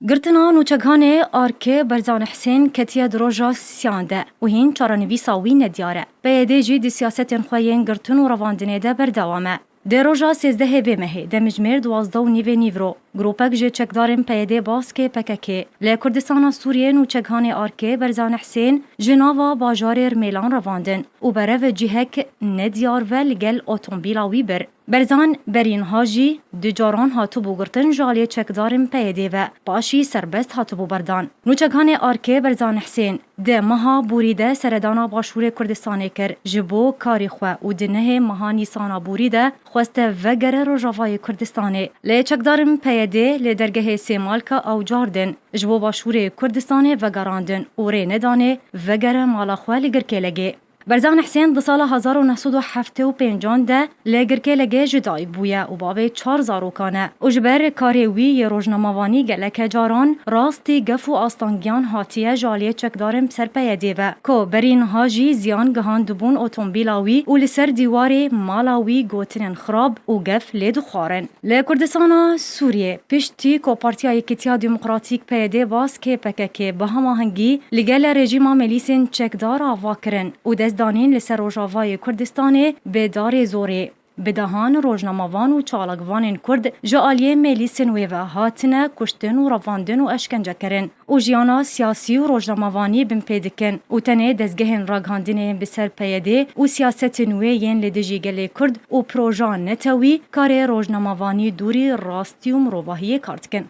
گرتنا نوچگان آرکه برزان حسین کتیه دروژا سیانده و هین چارانویسا وی ندیاره. بیده جی دی سیاستن خوین گرتن و رواندنه ده بردوامه. ده روژا 13 بمهه ده مجمر 12 نیورو. گروپک جه چکدارن پیده باسکه پککه. لی کردستان سوریه نوچگان آرکه برزان حسین جناوا باجار ارمیلان رواندن و برو جهک ندیار و لگل اتومبیلا وی بر. برزان برین هاجی دجاران هاتو بوگرتن جالی چکدارن پیده و باشی سربست هاتو بردان. نوچگان آرکه برزان حسین ده مها بوریده سردانا باشور کردستان کر جبو کاری خواه و دنه مها نیسانا بوریده خواسته وگر روژاوای کردستانه. لی چکدارن پیده لی درگه سیمالکا او جاردن جبو باشور کردستانه وگراندن و ری ندانه وگر مالا خواه لگرکه لگه. برزان حسین ده سال 1975 ده لگرکه لگه جدای بویه و بابه 4 زاروکانه و جبر کاری وی یه روزنامه‌وانی گلک جاران راستی گف و آستانگیان هاتیه جالیه چکدارم سرپیده و که برین هاجی زیان گهاندبون اتومبیلاوی و لسر دیواری مالاوی گوتنن خراب و گف لید خوارن. لکردستان سوریه پشتی که پارتیای کتیا دموکراتیک پیده باز که پککه به هماهنگی لگل رژیم ملیسین چکدار آوا کرن و دانین لسر روژاوای کردستان به دار زوره. بدهان روزنامه‌وان و چالکوان کرد جالیه ملیسن و هاتنه کشتن و رواندن و اشکنجه کرن و جیانا سیاسی و روزنامه‌وانی بم پیدکن و تنه دزگهن راگاندنه بسر پیده و سیاست نوین لدجی گلی کرد و پروژان نتوی کار روزنامه‌وانی دوری راستی و مروواهی کارت کن.